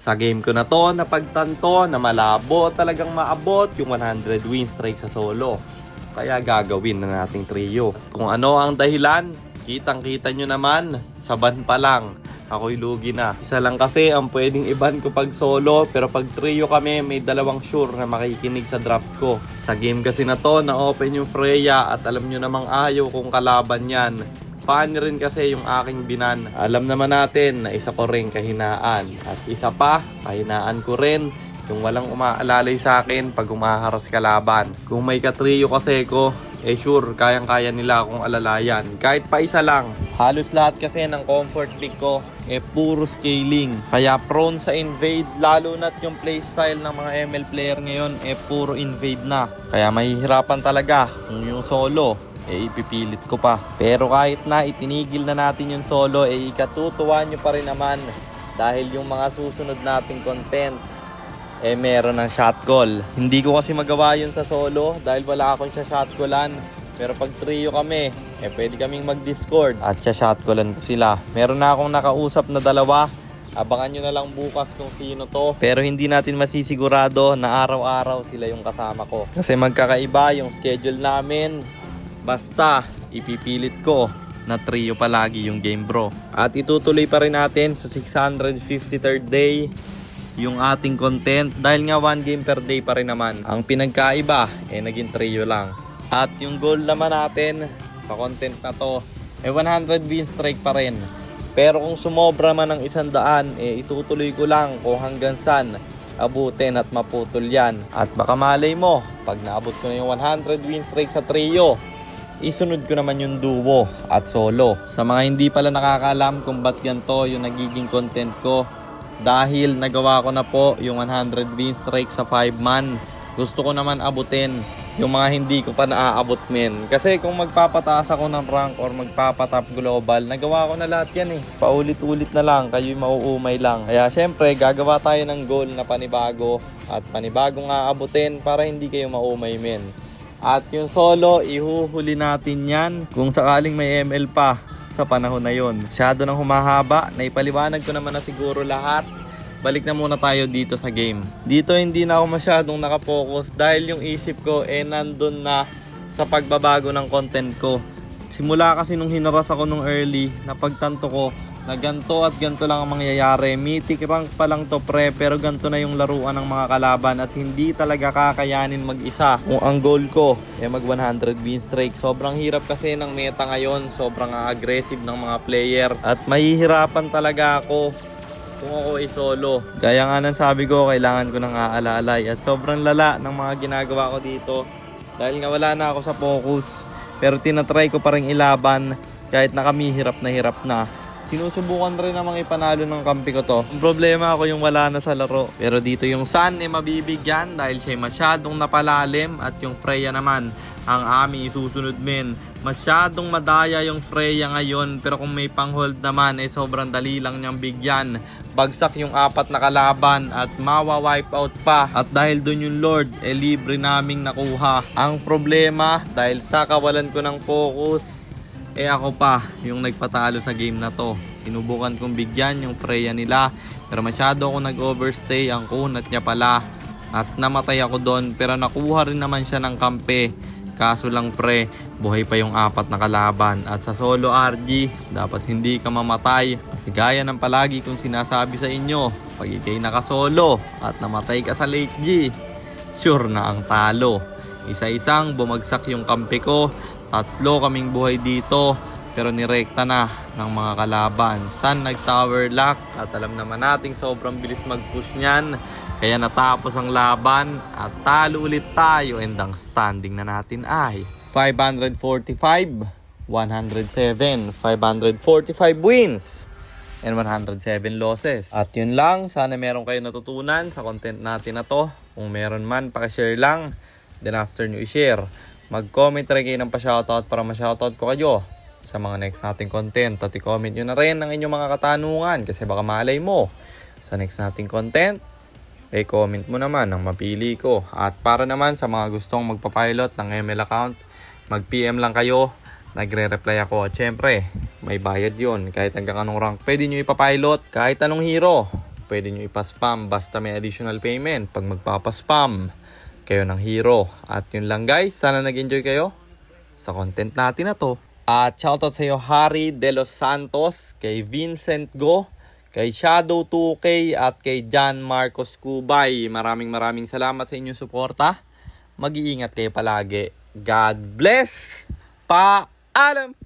Sa game ko na to, napagtanto na malabo talagang maabot yung 100 win streak sa solo. Kaya gagawin na nating trio. Kung ano ang dahilan, kitang-kita nyo naman, sa ban pa lang, ako'y lugi na. Isa lang kasi ang pwedeng iban ko pag solo, pero pag trio kami, may dalawang sure na makikinig sa draft ko. Sa game kasi na to, na-open yung Freya at alam nyo namang ayaw kung kalaban yan. Paano rin kasi yung aking binan. Alam naman natin na isa ko rin kahinaan. At isa pa, kahinaan ko rin yung walang umaalalay sa akin pag umaharas kalaban. Kung may katriyo kasi ko, sure, kayang-kaya nila akong alalayan. Kahit pa isa lang. Halos lahat kasi ng comfort league ko, puro scaling. Kaya prone sa invade, lalo na't yung playstyle ng mga ML player ngayon, puro invade na. Kaya mahihirapan talaga kung yung solo, ipipilit ko pa. Pero kahit na itinigil na natin yung solo, ikatutuwa nyo pa rin naman. Dahil yung mga susunod nating content, meron ng shot call. Hindi ko kasi magawa yun sa solo dahil wala akong shot callan. Pero pag trio kami, pwede kaming mag-discord at shot callan ko sila. Meron na akong nakausap na dalawa. Abangan nyo na lang bukas kung sino to. Pero hindi natin masisigurado na araw-araw sila yung kasama ko. Kasi magkakaiba yung schedule namin. Basta, ipipilit ko na trio palagi yung game bro. At itutuloy pa rin natin sa 653rd day yung ating content dahil nga 1 game per day pa rin naman. Ang pinagkaiba naging trio lang. At yung goal naman natin sa content na to 100 win streak pa rin. Pero kung sumobra man ng 100, itutuloy ko lang kung hanggang saan abutin at maputol yan. At baka malay mo, pag naabot ko na yung 100 win streak sa trio, isunod ko naman yung duo at solo. Sa mga hindi pala nakakaalam kung ba't ganito yung nagiging content ko, dahil nagawa ko na po yung 100 win streak sa 5 man. Gusto ko naman abutin yung mga hindi ko pa naaabot men. Kasi kung magpapataas ako ng rank or magpapatop global, nagawa ko na lahat yan Paulit-ulit na lang, kayo'y mauumay lang. Kaya syempre, gagawa tayo ng goal na panibago at panibagong aabutin para hindi kayo maumay men. At yung solo, ihuhuli natin yan kung sakaling may ML pa sa panahon na yon. Masyado nang humahaba, naipaliwanag ko naman na siguro lahat. Balik na muna tayo dito sa game. Dito hindi na ako masyadong nakapokus dahil yung isip ko nandun na sa pagbabago ng content ko. Simula kasi nung hinaras ako nung early, napagtanto ko na ganto at ganto lang ang mangyayari. Mythic rank pa lang to pre, pero ganto na yung laruan ng mga kalaban at hindi talaga kakayanin mag-isa. Kung ang goal ko mag 100 win streak, sobrang hirap kasi ng meta ngayon, sobrang aggressive ng mga player at mahihirapan talaga ako kung ako solo. Gaya nga ng sabi ko, kailangan ko nang aalalay at sobrang lala ng mga ginagawa ko dito dahil nga wala na ako sa focus. Pero tinatry ko pa rin ilaban kahit na kami hirap na. Sinusubukan rin namang ipanalo ng kampi ko to. Ang problema ako yung wala na sa laro. Pero dito yung Sun mabibigyan dahil siya masyadong napalalim at yung Freya naman ang aming isusunod men. Masyadong madaya yung Freya ngayon pero kung may pang-hold naman sobrang dali lang niyang bigyan. Bagsak yung 4 na kalaban at mawa-wipe out pa. At dahil dun yung Lord, libre naming nakuha. Ang problema dahil sa kawalan ko ng focus, ako pa yung nagpatalo sa game na to. Sinubukan kong bigyan yung Freya nila pero masyado ako nag-overstay, ang kunat niya pala at namatay ako doon. Pero nakuha rin naman siya ng kampe. Kaso lang pre, buhay pa yung 4 na kalaban. At sa solo RG, dapat hindi ka mamatay. Kasi gaya ng palagi kong sinasabi sa inyo, pag ikay nakasolo at namatay ka sa late G, sure na ang talo. Isa-isang bumagsak yung kampe ko. 3 kaming buhay dito pero nirekta na ng mga kalaban. Sun nag-tower lock at alam naman nating sobrang bilis mag-push niyan. Kaya natapos ang laban at talo ulit tayo and ang standing na natin ay 545, 107, 545 wins and 107 losses. At yun lang, sana meron kayo natutunan sa content natin na to. Kung meron man, pakishare lang. Then after nyo i-share, mag-comment rin kayo ng pa-shoutout para ma-shoutout ko kayo sa mga next nating content. At i-comment nyo na rin ang inyong mga katanungan kasi baka malay mo sa next nating content, comment mo naman ang mapili ko. At para naman sa mga gustong magpa-pilot ng ML account, mag-PM lang kayo, nagre-reply ako. At syempre, may bayad yun. Kahit hanggang anong rank pwede nyo ipapilot, kahit anong hero, pwede nyo ipaspam basta may additional payment pag magpapaspam kayo ng hero. At yun lang guys, sana nag-enjoy kayo sa content natin na to. At shoutout sa iyo Harry De Los Santos, kay Vincent Go, kay Shadow 2K at kay John Marcos Cubay. Maraming salamat sa inyong suporta. Mag-iingat kayo palagi. God bless! Paalam!